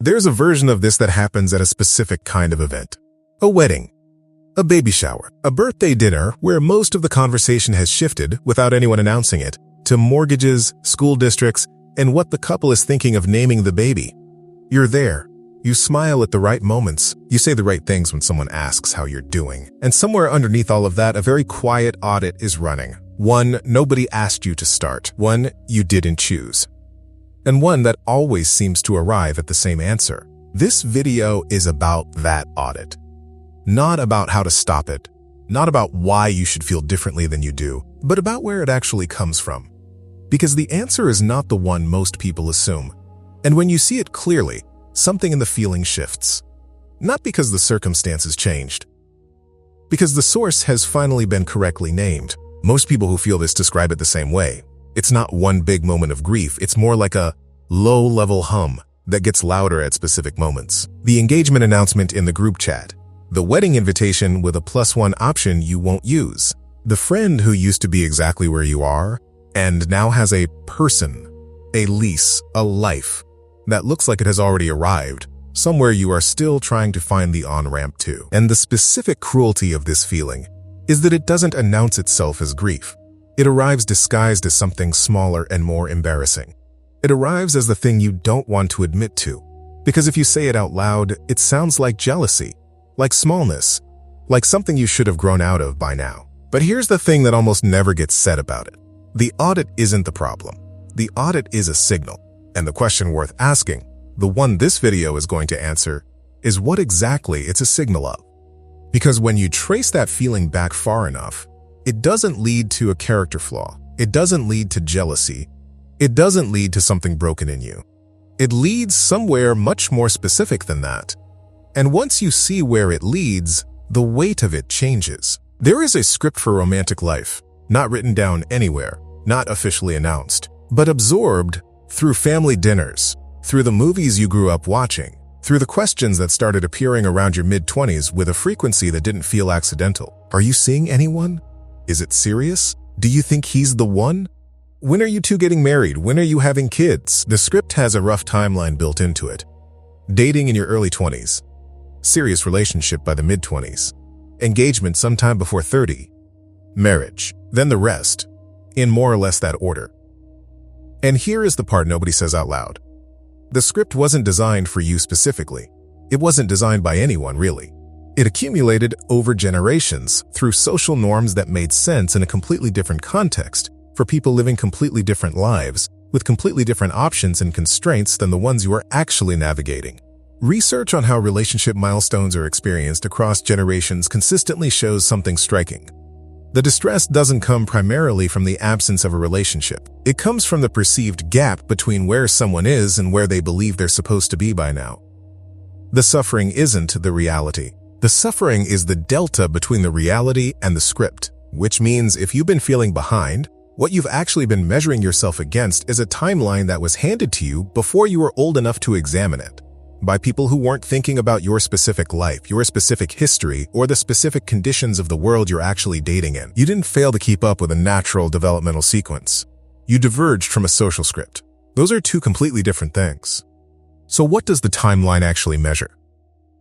There's a version of this that happens at a specific kind of event. A wedding, a baby shower, a birthday dinner where most of the conversation has shifted without anyone announcing it, to mortgages, school districts, and what the couple is thinking of naming the baby. You're there. You smile at the right moments. You say the right things when someone asks how you're doing. And somewhere underneath all of that, a very quiet audit is running. One nobody asked you to start. One you didn't choose. And one that always seems to arrive at the same answer. This video is about that audit. Not about how to stop it. Not about why you should feel differently than you do, but about where it actually comes from. Because the answer is not the one most people assume. And when you see it clearly, something in the feeling shifts. Not because the circumstances changed. Because the source has finally been correctly named. Most people who feel this describe it the same way. It's not one big moment of grief, it's more like a low-level hum that gets louder at specific moments. The engagement announcement in the group chat. The wedding invitation with a +1 option you won't use. The friend who used to be exactly where you are and now has a person, a lease, a life that looks like it has already arrived, somewhere you are still trying to find the on-ramp to. And the specific cruelty of this feeling is that it doesn't announce itself as grief. It arrives disguised as something smaller and more embarrassing. It arrives as the thing you don't want to admit to, because if you say it out loud, it sounds like jealousy, like smallness, like something you should have grown out of by now. But here's the thing that almost never gets said about it. The audit isn't the problem. The audit is a signal. And the question worth asking, the one this video is going to answer, is what exactly it's a signal of. Because when you trace that feeling back far enough, it doesn't lead to a character flaw. It doesn't lead to jealousy. It doesn't lead to something broken in you. It leads somewhere much more specific than that. And once you see where it leads, the weight of it changes. There is a script for romantic life, not written down anywhere, not officially announced, but absorbed through family dinners, through the movies you grew up watching, through the questions that started appearing around your mid-20s with a frequency that didn't feel accidental. Are you seeing anyone? Is it serious? Do you think he's the one? When are you two getting married? When are you having kids? The script has a rough timeline built into it. Dating in your early 20s. Serious relationship by the mid-20s. Engagement sometime before 30. Marriage. Then the rest. In more or less that order. And here is the part nobody says out loud. The script wasn't designed for you specifically. It wasn't designed by anyone, really. It accumulated over generations through social norms that made sense in a completely different context for people living completely different lives with completely different options and constraints than the ones you are actually navigating. Research on how relationship milestones are experienced across generations consistently shows something striking. The distress doesn't come primarily from the absence of a relationship. It comes from the perceived gap between where someone is and where they believe they're supposed to be by now. The suffering isn't the reality. The suffering is the delta between the reality and the script, which means if you've been feeling behind, what you've actually been measuring yourself against is a timeline that was handed to you before you were old enough to examine it, by people who weren't thinking about your specific life, your specific history, or the specific conditions of the world you're actually dating in. You didn't fail to keep up with a natural developmental sequence. You diverged from a social script. Those are two completely different things. So what does the timeline actually measure?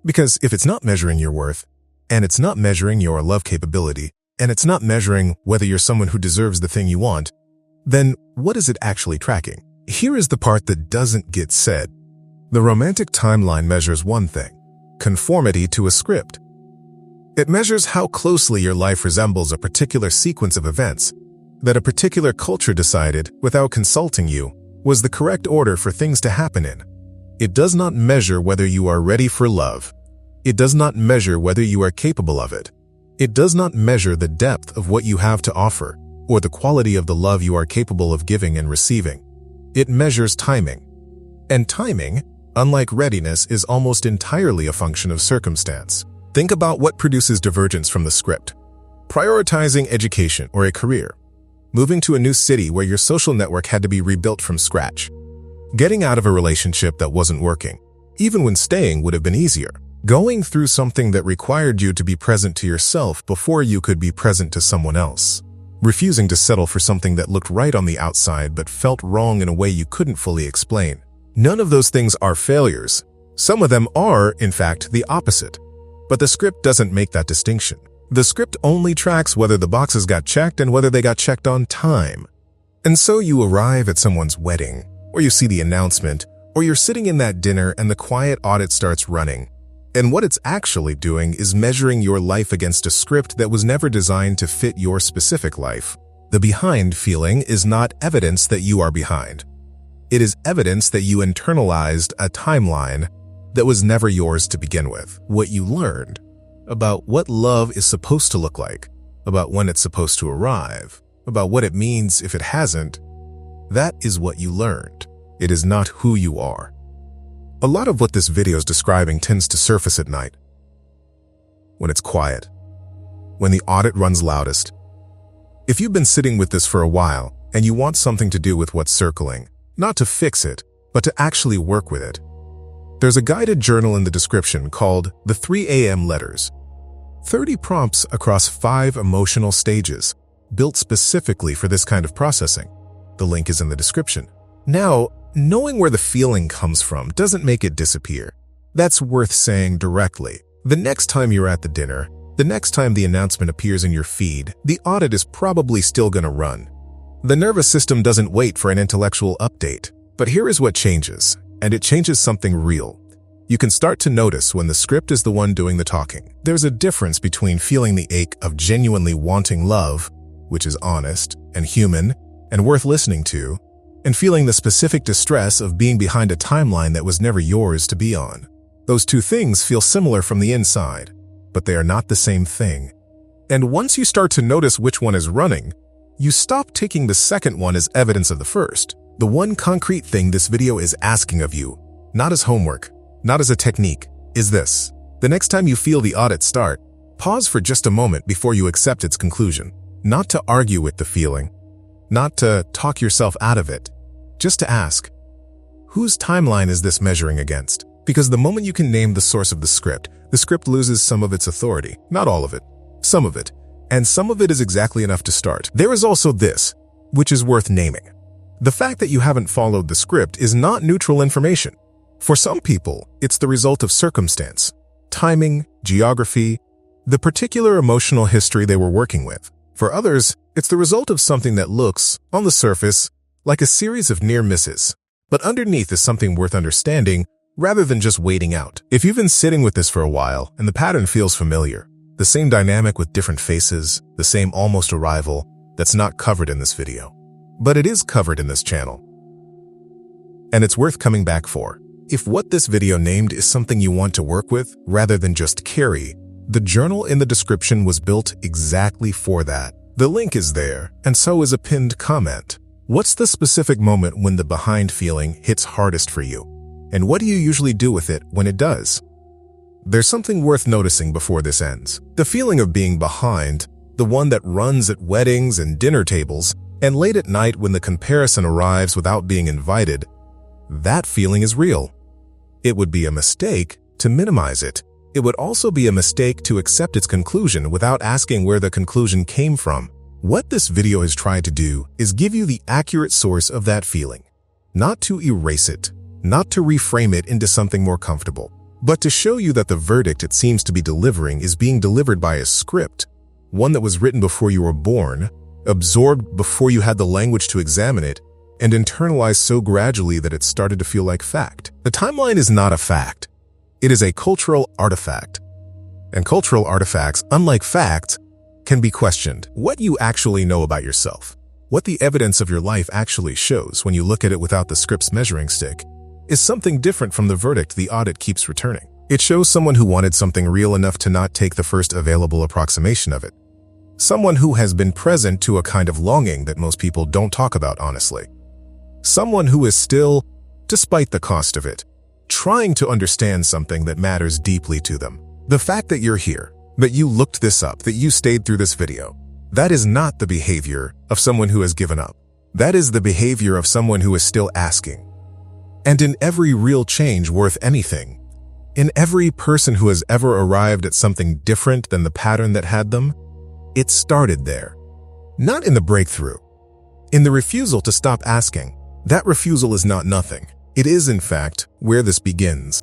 Because if it's not measuring your worth, and it's not measuring your love capability, and it's not measuring whether you're someone who deserves the thing you want, then what is it actually tracking? Here is the part that doesn't get said. The romantic timeline measures one thing: conformity to a script. It measures how closely your life resembles a particular sequence of events that a particular culture decided, without consulting you, was the correct order for things to happen in. It does not measure whether you are ready for love. It does not measure whether you are capable of it. It does not measure the depth of what you have to offer or the quality of the love you are capable of giving and receiving. It measures timing. And timing, unlike readiness, is almost entirely a function of circumstance. Think about what produces divergence from the script. Prioritizing education or a career. Moving to a new city where your social network had to be rebuilt from scratch. Getting out of a relationship that wasn't working, even when staying would have been easier. Going through something that required you to be present to yourself before you could be present to someone else. Refusing to settle for something that looked right on the outside but felt wrong in a way you couldn't fully explain. None of those things are failures. Some of them are, in fact, the opposite. But the script doesn't make that distinction. The script only tracks whether the boxes got checked and whether they got checked on time. And so you arrive at someone's wedding, or you see the announcement, or you're sitting in that dinner and the quiet audit starts running. And what it's actually doing is measuring your life against a script that was never designed to fit your specific life. The behind feeling is not evidence that you are behind. It is evidence that you internalized a timeline that was never yours to begin with. What you learned about what love is supposed to look like, about when it's supposed to arrive, about what it means if it hasn't, that is what you learned. It is not who you are. A lot of what this video is describing tends to surface at night, when it's quiet, when the audit runs loudest. If you've been sitting with this for a while and you want something to do with what's circling, not to fix it, but to actually work with it, there's a guided journal in the description called the 3 a.m. Letters. 30 prompts across 5 emotional stages, built specifically for this kind of processing. The link is in the description. Now, knowing where the feeling comes from doesn't make it disappear. That's worth saying directly. The next time you're at the dinner, the next time the announcement appears in your feed, the audit is probably still going to run. The nervous system doesn't wait for an intellectual update. But here is what changes, and it changes something real. You can start to notice when the script is the one doing the talking. There's a difference between feeling the ache of genuinely wanting love, which is honest and human and worth listening to, and feeling the specific distress of being behind a timeline that was never yours to be on. Those two things feel similar from the inside, but they are not the same thing. And once you start to notice which one is running, you stop taking the second one as evidence of the first. The one concrete thing this video is asking of you, not as homework, not as a technique, is this. The next time you feel the audit start, pause for just a moment before you accept its conclusion. Not to argue with the feeling, not to talk yourself out of it, just to ask, whose timeline is this measuring against? Because the moment you can name the source of the script loses some of its authority. Not all of it, some of it. And some of it is exactly enough to start. There is also this, which is worth naming. The fact that you haven't followed the script is not neutral information. For some people, it's the result of circumstance, timing, geography, the particular emotional history they were working with. For others, it's the result of something that looks, on the surface, like a series of near misses, but underneath is something worth understanding rather than just waiting out. If you've been sitting with this for a while and the pattern feels familiar, the same dynamic with different faces, the same almost arrival, that's not covered in this video. But it is covered in this channel. And it's worth coming back for. If what this video named is something you want to work with rather than just carry, the journal in the description was built exactly for that. The link is there, and so is a pinned comment. What's the specific moment when the behind feeling hits hardest for you? And what do you usually do with it when it does? There's something worth noticing before this ends. The feeling of being behind, the one that runs at weddings and dinner tables, and late at night when the comparison arrives without being invited, that feeling is real. It would be a mistake to minimize it. It would also be a mistake to accept its conclusion without asking where the conclusion came from. What this video has tried to do is give you the accurate source of that feeling, not to erase it, not to reframe it into something more comfortable, but to show you that the verdict it seems to be delivering is being delivered by a script, one that was written before you were born, absorbed before you had the language to examine it, and internalized so gradually that it started to feel like fact. The timeline is not a fact. It is a cultural artifact. And cultural artifacts, unlike facts, can be questioned. What you actually know about yourself, what the evidence of your life actually shows when you look at it without the script's measuring stick, is something different from the verdict the audit keeps returning. It shows someone who wanted something real enough to not take the first available approximation of it. Someone who has been present to a kind of longing that most people don't talk about honestly. Someone who is still, despite the cost of it, trying to understand something that matters deeply to them. The fact that you're here, that you looked this up, that you stayed through this video, that is not the behavior of someone who has given up. That is the behavior of someone who is still asking. And in every real change worth anything, in every person who has ever arrived at something different than the pattern that had them, it started there. Not in the breakthrough, in the refusal to stop asking. That refusal is not nothing. It is, in fact, where this begins.